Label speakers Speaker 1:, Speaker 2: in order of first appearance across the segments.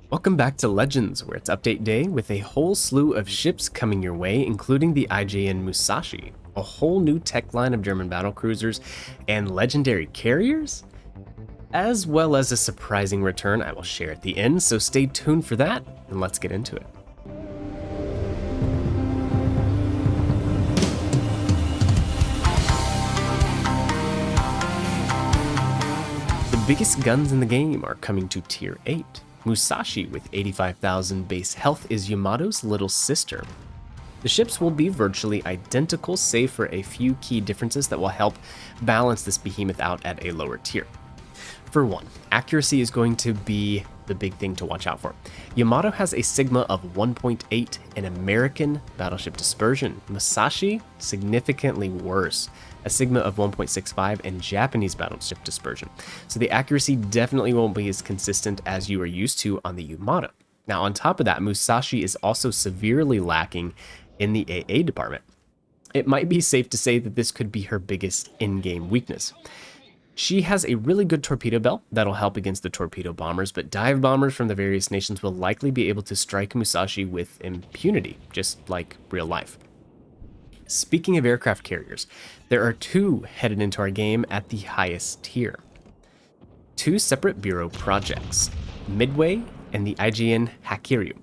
Speaker 1: Welcome back to Legends, where it's update day with a whole slew of ships coming your way, including the IJN Musashi, a whole new tech line of German battlecruisers, and legendary carriers, as well as a surprising return I will share at the end, so stay tuned for that, and let's get into it. The biggest guns in the game are coming to Tier 8. Musashi, with 85,000 base health, is Yamato's little sister. The ships will be virtually identical, save for a few key differences that will help balance this behemoth out at a lower tier. For one, accuracy is going to be the big thing to watch out for. Yamato has a sigma of 1.8 in American battleship dispersion. Musashi, significantly worse, a sigma of 1.65 in Japanese battleship dispersion. So the accuracy definitely won't be as consistent as you are used to on the Yamato. Now on top of that, Musashi is also severely lacking in the AA department. It might be safe to say that this could be her biggest in-game weakness. She has a really good torpedo belt that'll help against the torpedo bombers, but dive bombers from the various nations will likely be able to strike Musashi with impunity, just like real life. Speaking of aircraft carriers, there are two headed into our game at the highest tier. Two separate bureau projects, Midway and the IGN Hakaryu.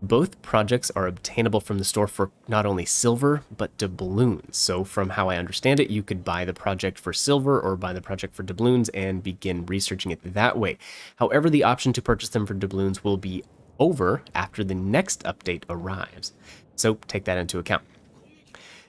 Speaker 1: Both projects are obtainable from the store for not only silver, but doubloons. So from how I understand it, you could buy the project for silver or buy the project for doubloons and begin researching it that way. However, the option to purchase them for doubloons will be over after the next update arrives. So take that into account.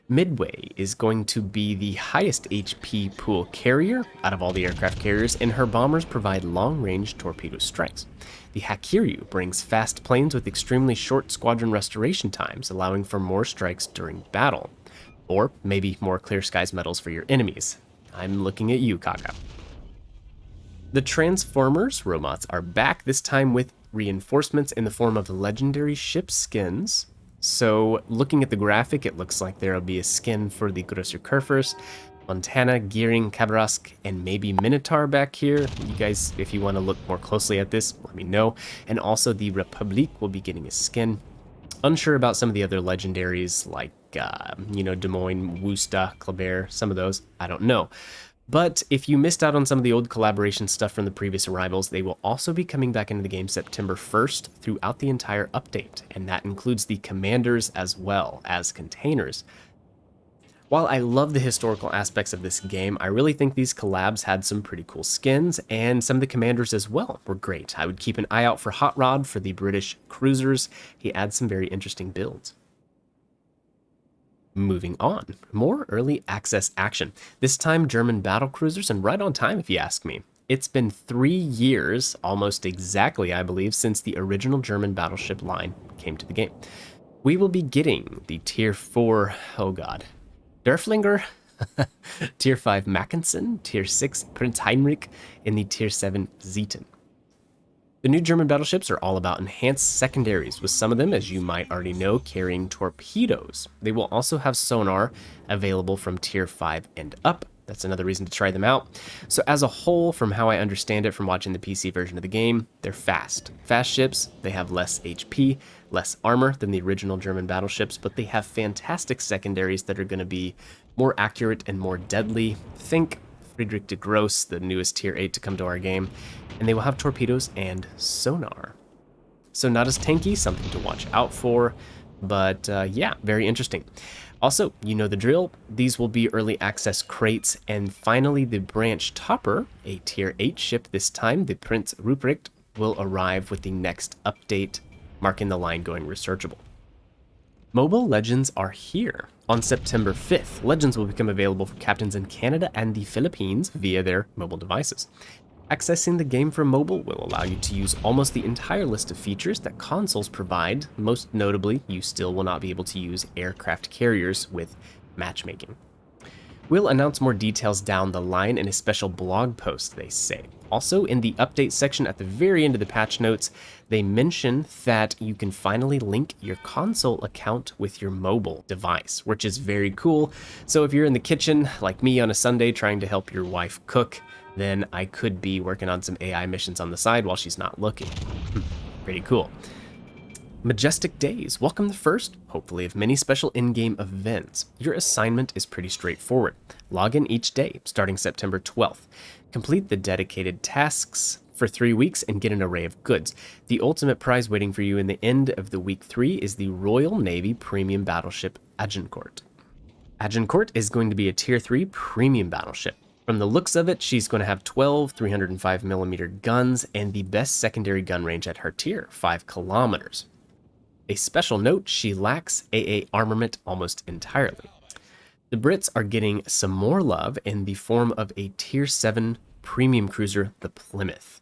Speaker 1: Midway is going to be the highest HP pool carrier out of all the aircraft carriers, and her bombers provide long-range torpedo strikes. The Hakaryu brings fast planes with extremely short squadron restoration times, allowing for more strikes during battle. Or maybe more clear skies medals for your enemies. I'm looking at you, Kaka. The Transformers robots are back, this time with reinforcements in the form of legendary ship skins. So looking at the graphic, it looks like there will be a skin for the Grosser Kurfürst, Montana, Gearing, Kavarask, and maybe Minotaur back here. You guys, if you want to look more closely at this, let me know. And also the Republique will be getting a skin. Unsure about some of the other legendaries like, Des Moines, Worcester, Kleber, some of those. I don't know. But if you missed out on some of the old collaboration stuff from the previous arrivals, they will also be coming back into the game September 1st throughout the entire update, and that includes the commanders as well as containers. While I love the historical aspects of this game, I really think these collabs had some pretty cool skins, and some of the commanders as well were great. I would keep an eye out for Hot Rod for the British cruisers. He adds some very interesting builds. Moving on, more early access action. This time German battlecruisers, and right on time if you ask me. It's been 3 years, almost exactly I believe, since the original German battleship line came to the game. We will be getting the Tier 4, oh god, Dafflinger, Tier 5 Mackensen, Tier 6 Prince Heinrich, and the Tier 7 Zieten. The new German battleships are all about enhanced secondaries, with some of them, as you might already know, carrying torpedoes. They will also have sonar available from Tier 5 and up. That's another reason to try them out. So as a whole, from how I understand it from watching the PC version of the game, they're fast. Fast ships, they have less HP, less armor than the original German battleships, but they have fantastic secondaries that are going to be more accurate and more deadly. Think Friedrich de Gross, the newest Tier 8 to come to our game, and they will have torpedoes and sonar. So not as tanky, something to watch out for, but yeah, very interesting. Also, you know the drill, these will be early access crates, and finally the Branch Topper, a Tier 8 ship this time, the Prince Ruprecht, will arrive with the next update, marking the line going researchable. Mobile Legends are here. On September 5th, Legends will become available for captains in Canada and the Philippines via their mobile devices. Accessing the game from mobile will allow you to use almost the entire list of features that consoles provide. Most notably, you still will not be able to use aircraft carriers with matchmaking. We'll announce more details down the line in a special blog post, they say. Also, in the update section at the very end of the patch notes, they mention that you can finally link your console account with your mobile device, which is very cool. So if you're in the kitchen, like me on a Sunday trying to help your wife cook, then I could be working on some AI missions on the side while she's not looking. Pretty cool. Majestic Days. Welcome the first, hopefully, of many special in-game events. Your assignment is pretty straightforward. Log in each day, starting September 12th. Complete the dedicated tasks for 3 weeks and get an array of goods. The ultimate prize waiting for you in the end of the week 3 is the Royal Navy premium battleship Agincourt. Agincourt is going to be a tier 3 premium battleship. From the looks of it, she's going to have 12 305mm guns and the best secondary gun range at her tier, 5 kilometers. A special note, she lacks AA armament almost entirely. The Brits are getting some more love in the form of a tier 7 premium cruiser, the Plymouth.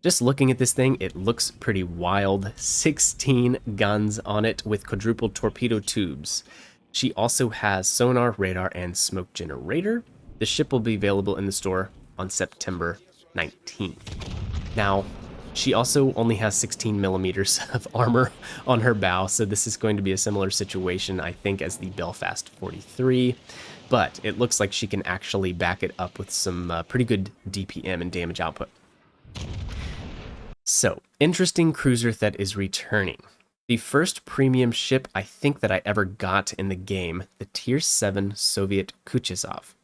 Speaker 1: Just looking at this thing, it looks pretty wild. 16 guns on it with quadruple torpedo tubes. She also has sonar, radar, and smoke generator. The ship will be available in the store on September 19th. Now, she also only has 16 millimeters of armor on her bow, so this is going to be a similar situation, I think, as the Belfast 43, but it looks like she can actually back it up with some pretty good DPM and damage output. So, interesting cruiser that is returning. The first premium ship I think that I ever got in the game, the Tier 7 Soviet Kuchisov.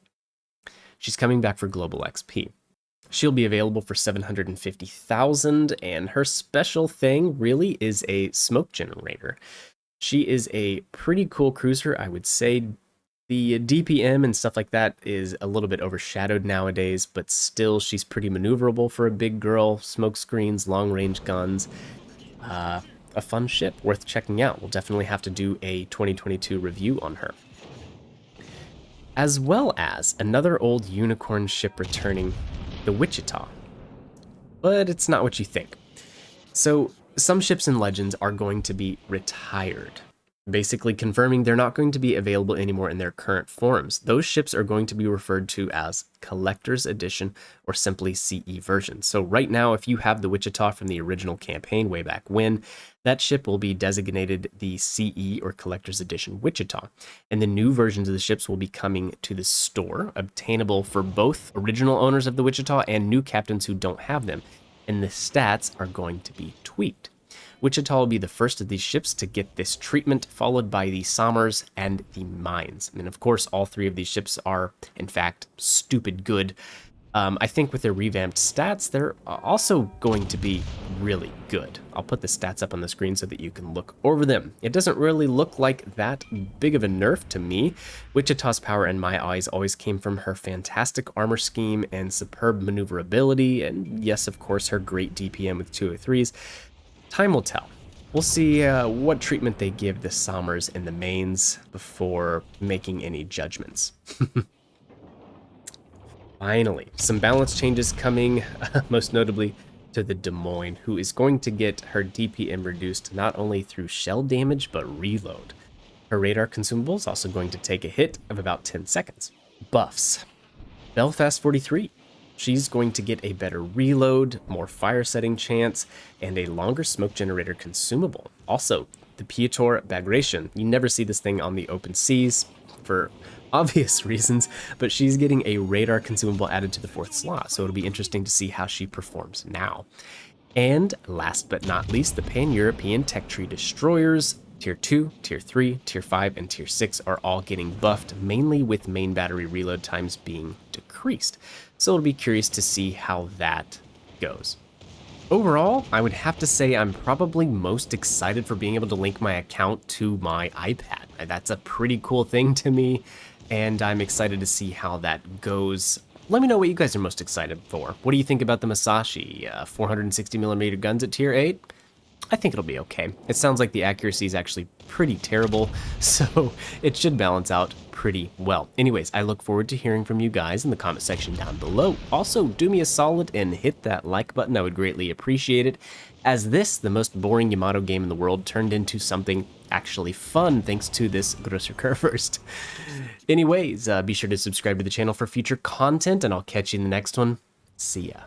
Speaker 1: She's coming back for Global XP. She'll be available for 750,000, and her special thing really is a smoke generator. She is a pretty cool cruiser, I would say. The DPM and stuff like that is a little bit overshadowed nowadays, but still she's pretty maneuverable for a big girl. Smoke screens, long-range guns. A fun ship worth checking out. We'll definitely have to do a 2022 review on her. As well as another old unicorn ship returning, the Wichita. But it's not what you think. So some ships in Legends are going to be retired, basically confirming they're not going to be available anymore in their current forms. Those ships are going to be referred to as Collector's Edition or simply CE version. So right now, if you have the Wichita from the original campaign way back when, that ship will be designated the CE or Collector's Edition Wichita. And the new versions of the ships will be coming to the store, obtainable for both original owners of the Wichita and new captains who don't have them. And the stats are going to be tweaked. Wichita will be the first of these ships to get this treatment, followed by the Sommers and the Mines. And of course, all 3 of these ships are, in fact, stupid good. I think with their revamped stats, they're also going to be really good. I'll put the stats up on the screen so that you can look over them. It doesn't really look like that big of a nerf to me. Wichita's power in my eyes always came from her fantastic armor scheme and superb maneuverability, and yes, of course, her great DPM with 203s. Time will tell. We'll see what treatment they give the Sommers and the Mains before making any judgments. Finally, some balance changes coming, most notably to the Des Moines, who is going to get her DPM reduced not only through shell damage, but reload. Her radar consumable is also going to take a hit of about 10 seconds. Buffs. Belfast 43. She's going to get a better reload, more fire setting chance, and a longer smoke generator consumable. Also, the Piotr Bagration. You never see this thing on the open seas for obvious reasons, but she's getting a radar consumable added to the 4th slot, so it'll be interesting to see how she performs now. And last but not least, the Pan-European Tech Tree Destroyers, Tier 2, Tier 3, Tier 5, and Tier 6 are all getting buffed, mainly with main battery reload times being decreased. So it'll be curious to see how that goes. Overall, I would have to say I'm probably most excited for being able to link my account to my iPad. That's a pretty cool thing to me, and I'm excited to see how that goes. Let me know what you guys are most excited for. What do you think about the Musashi? 460mm guns at Tier 8? I think it'll be okay. It sounds like the accuracy is actually pretty terrible, so it should balance out pretty well. Anyways, I look forward to hearing from you guys in the comment section down below. Also, do me a solid and hit that like button. I would greatly appreciate it, as this, the most boring Yamato game in the world, turned into something actually fun thanks to this Grosser Curvurst. Anyways, be sure to subscribe to the channel for future content, and I'll catch you in the next one. See ya.